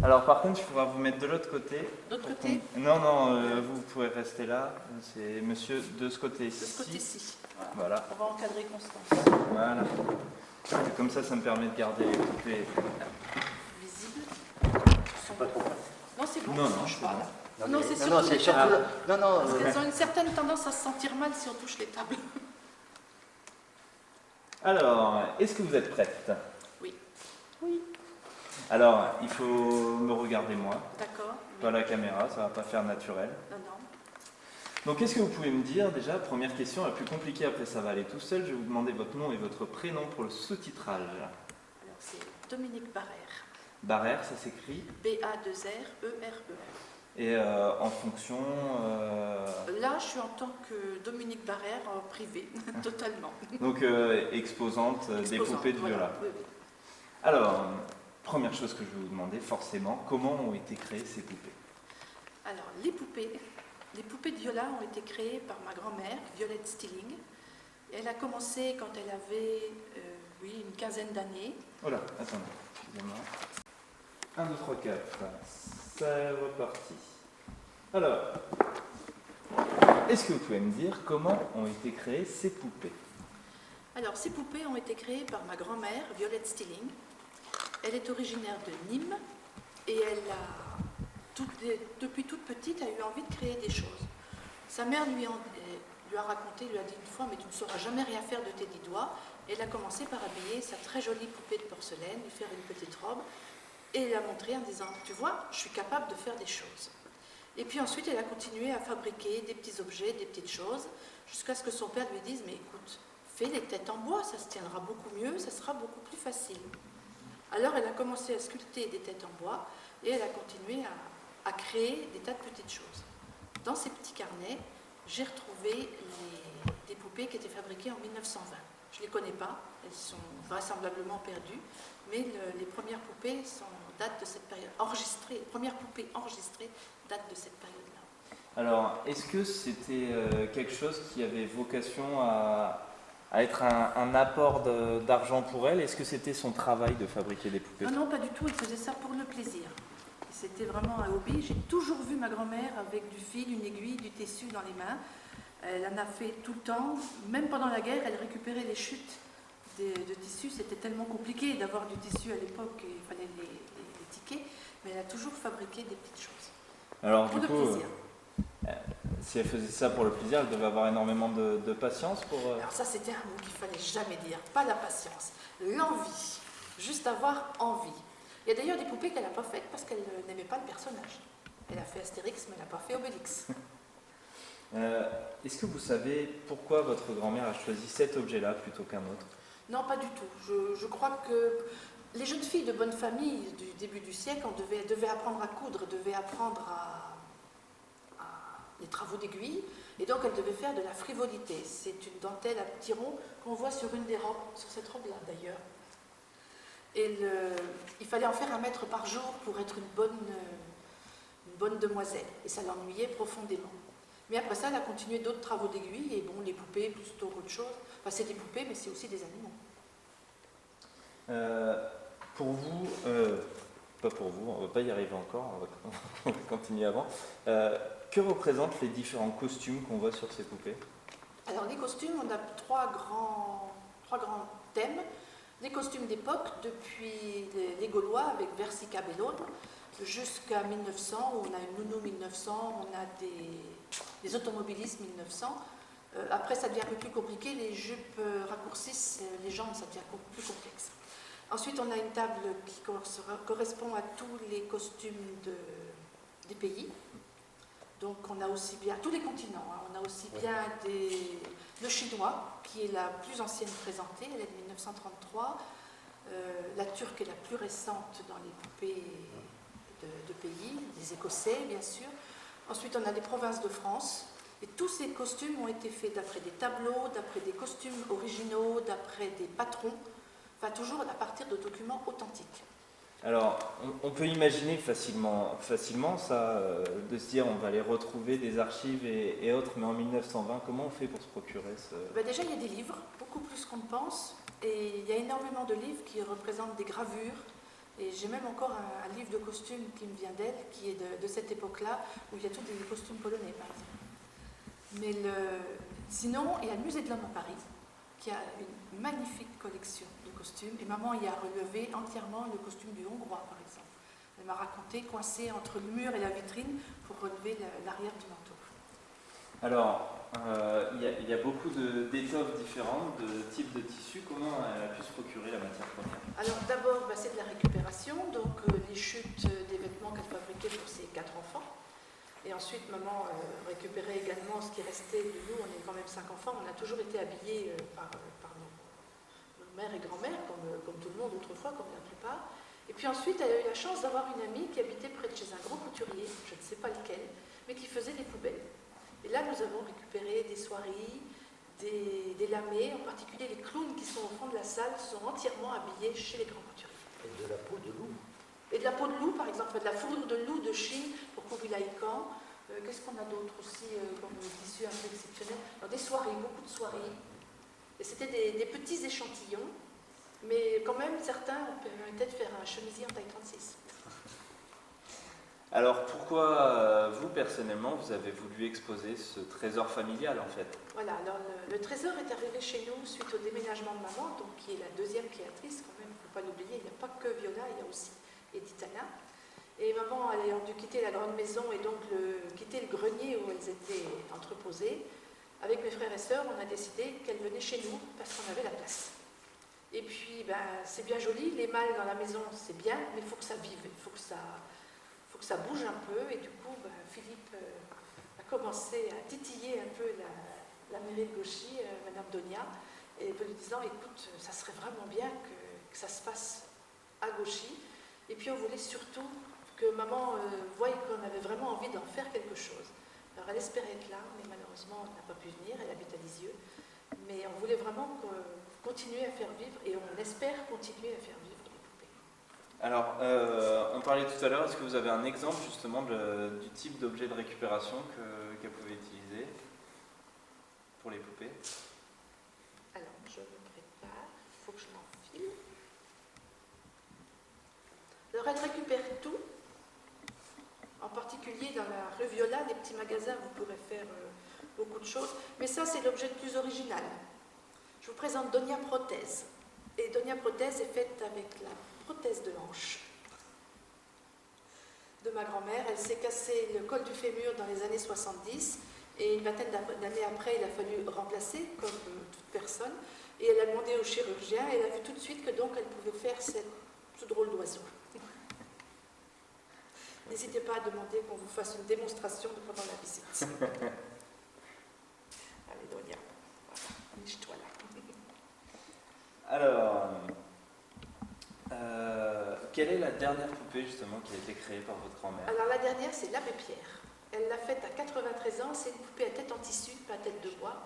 Alors par contre, il faudra vous mettre de l'autre côté. De l'autre côté? Non, non, vous pouvez rester là. C'est monsieur de ce côté-ci. De ce côté-ci. Voilà. On va encadrer Constance. Voilà. Et comme ça me permet de garder les poupées. Visibles. Pas trop. Non, c'est bon. Non, non, touche c'est pas, bon. là. Non, c'est Non, surtout c'est les surtout. tables. Non, non. Parce qu'elles ont une certaine tendance à se sentir mal si on touche les tables. Alors, est-ce que vous êtes prête? Oui. Oui. Alors, il faut me regarder moi, D'accord. pas la caméra, ça va pas faire naturel. Non, non. Donc, est-ce que vous pouvez me dire, déjà, première question, la plus compliquée, après ça va aller tout seul, je vais vous demander votre nom et votre prénom pour le sous-titrage. Alors, c'est Dominique Barrère. Barrère, ça s'écrit. B-A-2-R-E-R-E. Et en fonction... Là, je suis en tant que Dominique Barrère en privé, totalement. Donc, exposante des poupées de voilà. Viola. Oui, oui. Alors, première chose que je vais vous demander, forcément, comment ont été créées ces poupées? Alors, les poupées de Viola ont été créées par ma grand-mère, Violette Stilling. Elle a commencé quand elle avait, une quinzaine d'années. Oh là, attendez, excusez-moi. 1, 2, 3, 4. C'est reparti. Alors, est-ce que vous pouvez me dire comment ont été créées ces poupées? Alors, ces poupées ont été créées par ma grand-mère, Violette Stilling. Elle est originaire de Nîmes et elle a, depuis toute petite, a eu envie de créer des choses. Sa mère lui a raconté, lui a dit une fois, mais tu ne sauras jamais rien faire de tes 10 doigts. Elle a commencé par habiller sa très jolie poupée de porcelaine, lui faire une petite robe, et l'a montré en disant, tu vois, je suis capable de faire des choses. Et puis ensuite, elle a continué à fabriquer des petits objets, des petites choses, jusqu'à ce que son père lui dise, mais écoute, fais les têtes en bois, ça se tiendra beaucoup mieux, ça sera beaucoup plus facile. Alors elle a commencé à sculpter des têtes en bois, et elle a continué à créer des tas de petites choses. Dans ces petits carnets, j'ai retrouvé des poupées qui étaient fabriquées en 1920. Je ne les connais pas, elles sont vraisemblablement perdues, mais les premières poupées datent de cette période. Les premières poupées enregistrées datent de cette période-là. Alors, est-ce que c'était quelque chose qui avait vocation à être un apport d'argent pour elle? Est-ce que c'était son travail de fabriquer des poupées? Non, non, pas du tout, elle faisait ça pour le plaisir. C'était vraiment un hobby. J'ai toujours vu ma grand-mère avec du fil, une aiguille, du tissu dans les mains. Elle en a fait tout le temps. Même pendant la guerre, elle récupérait les chutes de tissu. C'était tellement compliqué d'avoir du tissu à l'époque, il fallait les tiquer. Mais elle a toujours fabriqué des petites choses. Alors, Pour du le coup, plaisir. si elle faisait ça pour le plaisir, elle devait avoir énormément de patience pour... Alors ça, c'était un mot qu'il fallait jamais dire. Pas la patience, l'envie. Juste avoir envie. Il y a d'ailleurs des poupées qu'elle n'a pas faites parce qu'elle n'aimait pas le personnage. Elle a fait Astérix, mais elle n'a pas fait Obélix. Est-ce que vous savez pourquoi votre grand-mère a choisi cet objet-là plutôt qu'un autre? Non, pas du tout. Je crois que les jeunes filles de bonne famille du début du siècle devaient apprendre à coudre, devaient apprendre les travaux d'aiguille, et donc elles devaient faire de la frivolité. C'est une dentelle à petits ronds qu'on voit sur une des robes, sur cette robe-là d'ailleurs. Et il fallait en faire 1 mètre par jour pour être une bonne demoiselle. Et ça l'ennuyait profondément. Mais après ça, elle a continué d'autres travaux d'aiguille, et bon, les poupées, plutôt qu'autre chose. Enfin, c'est des poupées, mais c'est aussi des animaux. Pour vous, pas pour vous, on ne va pas y arriver encore, on va continuer avant. Que représentent les différents costumes qu'on voit sur ces poupées? Alors, les costumes, on a trois grands thèmes. Les costumes d'époque, depuis les Gaulois avec Versica Bellone, jusqu'à 1900, où on a une nounou 1900, on a des automobilistes 1900. Après, ça devient un peu plus compliqué, les jupes raccourcissent les jambes, ça devient plus complexe. Ensuite, on a une table qui correspond à tous les costumes des pays. Donc, on a aussi bien, tous les continents, hein, on a aussi bien le chinois, qui est la plus ancienne présentée, elle est de 1933. La turque est la plus récente dans les poupées de pays, des Écossais, bien sûr. Ensuite, on a les provinces de France. Et tous ces costumes ont été faits d'après des tableaux, d'après des costumes originaux, d'après des patrons, enfin toujours à partir de documents authentiques. Alors, on peut imaginer facilement ça, de se dire on va aller retrouver des archives et autres, mais en 1920, comment on fait pour se procurer ce... Ben déjà, il y a des livres, beaucoup plus qu'on ne pense, et il y a énormément de livres qui représentent des gravures, Et j'ai même encore un livre de costumes qui me vient d'elle, qui est de cette époque-là, où il y a tous des costumes polonais, par exemple. Mais sinon, il y a le Musée de l'Homme à Paris, qui a une magnifique collection de costumes. Et maman y a relevé entièrement le costume du Hongrois, par exemple. Elle m'a raconté, coincé entre le mur et la vitrine, pour relever l'arrière du manteau. Alors, il y a beaucoup d'étoffes différentes, de types de tissus. Comment elle a pu se procurer la matière première? Alors d'abord, c'est de la récupération, donc les chutes des vêtements qu'elle fabriquait pour ses 4 enfants. Et ensuite, maman récupérait également ce qui restait de nous. On est quand même 5 enfants. On a toujours été habillés par nos mères et grand-mères, comme tout le monde autrefois, comme la plupart. Et puis ensuite, elle a eu la chance d'avoir une amie qui habitait près de chez un gros couturier, je ne sais pas lequel, mais qui faisait des poubelles. Et là, nous avons récupéré des soieries, des lamés, en particulier les clowns qui sont au fond de la salle, sont entièrement habillés chez les grands couturiers. Et de la peau de loup. Et de la peau de loup, par exemple, de la fourrure de loup de Chine pour Kublai Khan. Qu'est-ce qu'on a d'autre aussi comme tissu un peu exceptionnel? Alors, des soirées, beaucoup de soirées. Et c'était des petits échantillons, mais quand même, certains ont peut-être faire un chemisier en taille 36. Alors pourquoi vous, personnellement, vous avez voulu exposer ce trésor familial en fait? Voilà, alors le trésor est arrivé chez nous suite au déménagement de maman, donc qui est la deuxième créatrice, quand même, il ne faut pas l'oublier, il n'y a pas que Viola, il y a aussi Edithana. Et maman ayant dû quitter la grande maison et donc quitter le grenier où elles étaient entreposées, avec mes frères et sœurs, on a décidé qu'elles venaient chez nous parce qu'on avait la place. Et puis, c'est bien joli, les mâles dans la maison, c'est bien, mais il faut que ça vive, il faut que ça bouge un peu. Et du coup, Philippe a commencé à titiller un peu la mairie de Gauchy, Madame Donia, et lui disant, écoute, ça serait vraiment bien que ça se fasse à Gauchy. Et puis on voulait surtout que maman voie qu'on avait vraiment envie d'en faire quelque chose. Alors elle espérait être là, mais malheureusement elle n'a pas pu venir, elle habite à Lisieux. Mais on voulait vraiment continuer à faire vivre, et on espère continuer à faire vivre les poupées. Alors, on parlait tout à l'heure, est-ce que vous avez un exemple justement du type d'objet de récupération qu'elle pouvait utiliser pour les poupées? Alors, je me prépare, il faut que je m'enfile. Alors, elle récupère tout, en particulier dans la rue Viola, des petits magasins, vous pourrez faire beaucoup de choses, mais ça, c'est l'objet le plus original. Je vous présente Donia Prothèse. Et Donia Prothèse est faite avec la prothèse de hanche de ma grand-mère. Elle s'est cassé le col du fémur dans les années 70, et une vingtaine d'années après, il a fallu remplacer, comme toute personne. Et elle a demandé au chirurgien, et elle a vu tout de suite que donc elle pouvait faire ce drôle d'oiseau. N'hésitez pas à demander qu'on vous fasse une démonstration pendant la visite. Allez, Donia, voilà, niche-toi là. Alors, quelle est la dernière poupée justement qui a été créée par votre grand-mère? Alors la dernière, c'est l'Abbé Pierre. Elle l'a faite à 93 ans, c'est une poupée à tête en tissu, pas à tête de bois.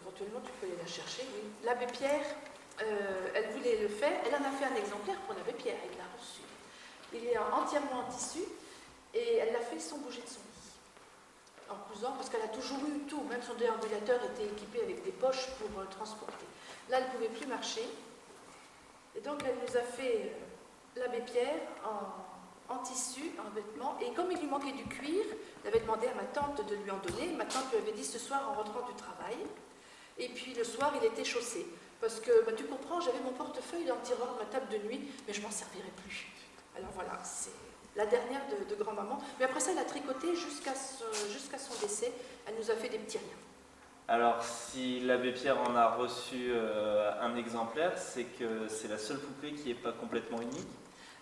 Éventuellement, tu peux aller la chercher, oui. L'Abbé Pierre, elle voulait le faire, elle en a fait un exemplaire pour l'Abbé Pierre, elle l'a reçu. Il est entièrement en tissu, et elle l'a fait sans bouger de son lit. En cousant, parce qu'elle a toujours eu tout, même son déambulateur était équipé avec des poches pour transporter. Là, elle ne pouvait plus marcher, et donc elle nous a fait l'Abbé Pierre en tissu, en vêtements, et comme il lui manquait du cuir, elle avait demandé à ma tante de lui en donner. Ma tante lui avait dit ce soir en rentrant du travail, et puis le soir il était chaussé, parce que tu comprends, j'avais mon portefeuille dans le tiroir de ma table de nuit, mais je m'en servirais plus. Alors voilà, c'est la dernière de grand-maman, mais après ça elle a tricoté jusqu'à son décès. Elle nous a fait des petits riens. Alors, si l'abbé Pierre en a reçu un exemplaire, c'est que c'est la seule poupée qui n'est pas complètement unique?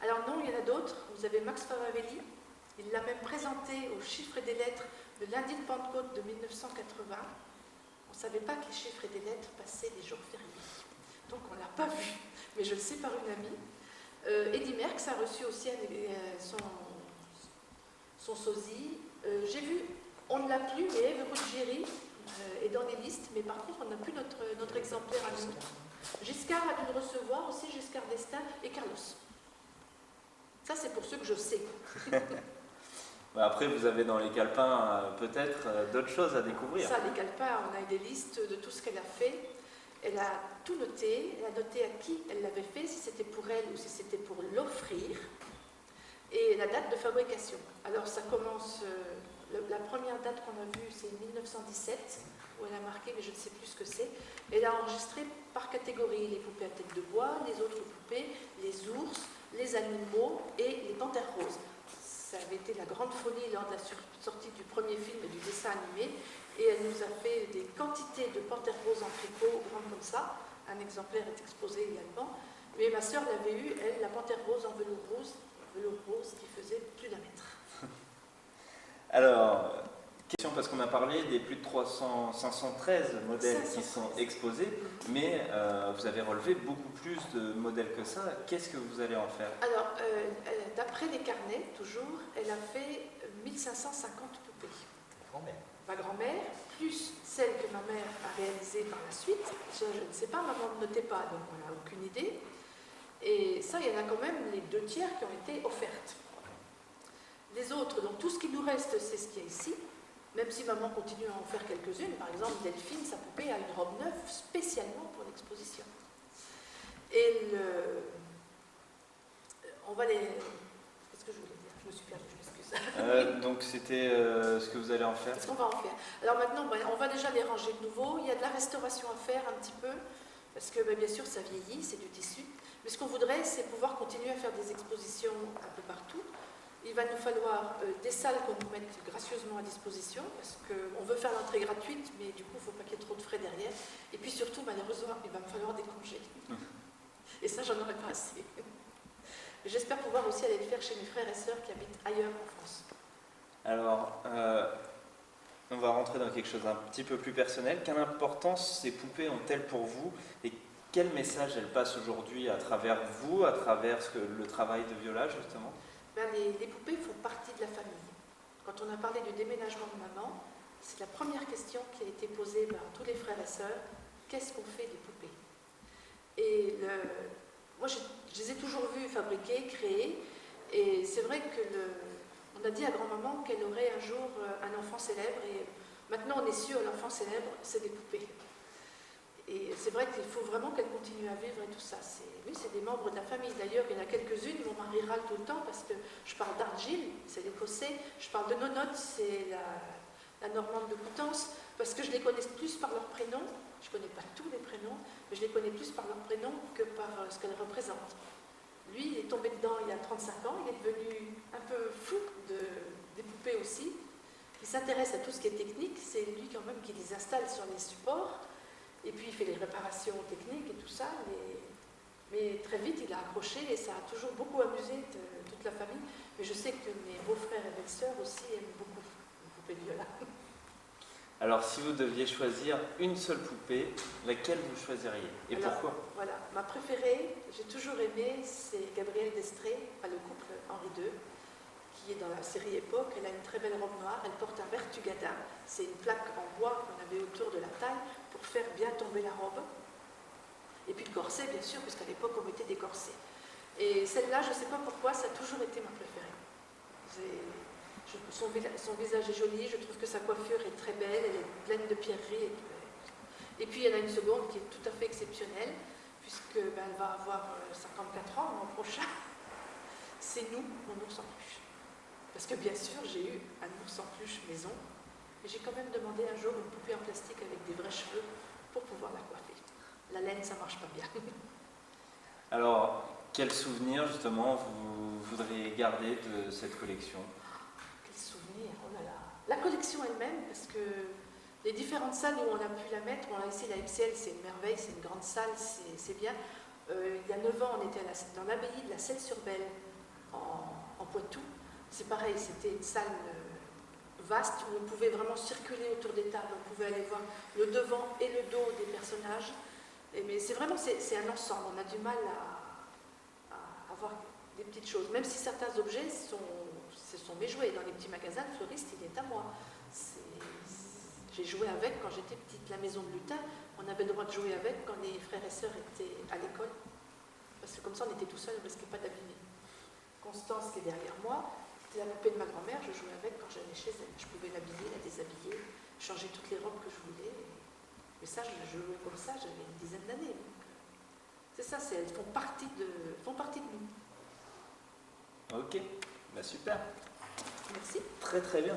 Alors non, il y en a d'autres. Vous avez Max Faravelli, il l'a même présenté au chiffre et des lettres le lundi de Pentecôte de 1980. On ne savait pas que les chiffres et des lettres passaient des jours fériés. Donc on ne l'a pas vu, mais je le sais par une amie. Eddy Merckx a reçu aussi son sosie. J'ai vu, on ne l'a plus, mais Eve Ruggieri est dans les listes, mais par contre on n'a plus notre exemplaire à nous. Giscard a dû le recevoir aussi, Giscard d'Estaing et Carlos. Ça c'est pour ceux que je sais. Après vous avez dans les calepins peut-être d'autres choses à découvrir. Ça, les calepins, on a des listes de tout ce qu'elle a fait. Elle a tout noté. Elle a noté à qui elle l'avait fait, si c'était pour elle ou si c'était pour l'offrir, et la date de fabrication. Alors ça commence, la première date qu'on a vue, c'est 1917, où elle a marqué, mais je ne sais plus ce que c'est. Elle a enregistré par catégorie les poupées à tête de bois, les autres poupées, les ours, les animaux et les panthères roses. Ça avait été la grande folie lors de la sortie du premier film et du dessin animé, et elle nous a fait des quantités de panthères roses en tricot, grandes comme ça. Un exemplaire est exposé également. Mais ma sœur l'avait eu, elle, la panthère rose en velours rose qui faisait plus d'1 mètre. Alors, question, parce qu'on a parlé des plus de 513 modèles qui sont exposés, mais vous avez relevé beaucoup plus de modèles que ça. Qu'est-ce que vous allez en faire? Alors, d'après les carnets, toujours, elle a fait 1550 poupées. Ma grand-mère, plus celle que ma mère a réalisée par la suite. Je ne sais pas, maman ne notait pas, donc on n'a aucune idée. Et ça, il y en a quand même les 2 tiers qui ont été offertes. Les autres, donc tout ce qui nous reste, c'est ce qu'il y a ici, même si maman continue à en faire quelques-unes. Par exemple, Delphine, sa poupée, a une robe neuve spécialement pour l'exposition. Et on va les... Qu'est-ce que je voulais dire? Je me suis perdue, je m'excuse. Donc c'était ce que vous allez en faire? Qu'est-ce qu'on va en faire? Alors maintenant, on va déjà les ranger de nouveau. Il y a de la restauration à faire un petit peu, parce que bien sûr, ça vieillit, c'est du tissu. Mais ce qu'on voudrait, c'est pouvoir continuer à faire des expositions un peu partout. Il va nous falloir des salles qu'on nous mette gracieusement à disposition, parce qu'on veut faire l'entrée gratuite, mais du coup, il ne faut pas qu'il y ait trop de frais derrière. Et puis surtout, malheureusement, il va me falloir des congés. Et ça, j'en aurai pas assez. J'espère pouvoir aussi aller le faire chez mes frères et sœurs qui habitent ailleurs en France. Alors, on va rentrer dans quelque chose d'un petit peu plus personnel. Quelle importance ces poupées ont-elles pour vous, et quel message elles passent aujourd'hui à travers vous, à travers le travail de Viola, justement? Les poupées font partie de la famille. Quand on a parlé du déménagement de maman, c'est la première question qui a été posée par tous les frères et sœurs. Qu'est-ce qu'on fait des poupées? Et moi, je les ai toujours vues fabriquer, créer, et c'est vrai on a dit à grand-maman qu'elle aurait un jour un enfant célèbre, et maintenant on est sûr, l'enfant célèbre, c'est des poupées. Et c'est vrai qu'il faut vraiment qu'elle continue à vivre et tout ça. Oui, c'est des membres de la famille. D'ailleurs, il y en a quelques-unes, mon mari râle tout le temps parce que je parle d'Argile, c'est l'Écossais, je parle de Nonote, c'est la Normande de Coutances, parce que je les connais plus par leur prénom. Je ne connais pas tous les prénoms, mais je les connais plus par leur prénom que par ce qu'elles représentent. Lui, il est tombé dedans il y a 35 ans, il est devenu un peu fou des poupées aussi. Il s'intéresse à tout ce qui est technique, c'est lui quand même qui les installe sur les supports. Et puis il fait les réparations techniques et tout ça, mais très vite il a accroché et ça a toujours beaucoup amusé toute la famille. Mais je sais que mes beaux-frères et belles-sœurs aussi aiment beaucoup les poupées de Viola. Alors si vous deviez choisir une seule poupée, laquelle vous choisiriez? Et pourquoi? Voilà, ma préférée, j'ai toujours aimé, c'est Gabrielle d'Estrée, le couple Henri II, qui est dans la série Époque. Elle a une très belle robe noire, elle porte un vertugadin, c'est une plaque en bois qu'on avait autour de la taille pour faire bien tomber la robe. Et puis le corset, bien sûr, puisqu'à l'époque on mettait des corsets. Et celle-là, je ne sais pas pourquoi, ça a toujours été ma préférée. Son visage est joli, je trouve que sa coiffure est très belle, elle est pleine de pierreries. Et puis il y en a une seconde qui est tout à fait exceptionnelle, puisqu'elle va avoir 54 ans l'an prochain. C'est nous, mon ours en peluche. Parce que bien sûr, j'ai eu un ours en peluche maison, mais j'ai quand même demandé un jour une poupée en plastique avec des vrais cheveux pour pouvoir la coiffer. La laine, ça marche pas bien. Alors, quel souvenir justement vous voudriez garder de cette collection? Quel souvenir, oh là là. La collection elle-même, parce que les différentes salles où on a pu la mettre, bon là ici la MCL c'est une merveille, c'est une grande salle, c'est bien. Il y a 9 ans, on était dans l'abbaye de la Celle-sur-Belle, en Poitou. C'est pareil, c'était une salle vaste où on pouvait vraiment circuler autour des tables, on pouvait aller voir le devant et le dos des personnages. Mais c'est vraiment, c'est un ensemble, on a du mal à avoir des petites choses, même si certains objets ce sont mes jouets. Dans les petits magasins, le fleuriste, il est à moi. J'ai joué avec quand j'étais petite. La maison de lutin, on avait le droit de jouer avec quand les frères et sœurs étaient à l'école, parce que comme ça on était tout seul, on ne risquait pas d'abîmer. Constance, qui est derrière moi, c'était la poupée de ma grand-mère, je jouais avec quand j'allais chez elle. Je pouvais l'habiller, la déshabiller, changer toutes les robes que je voulais. Mais ça, je jouais comme ça, j'avais une dizaine d'années. C'est ça, elles font partie de nous. Ok, bah super. Merci. Très très bien.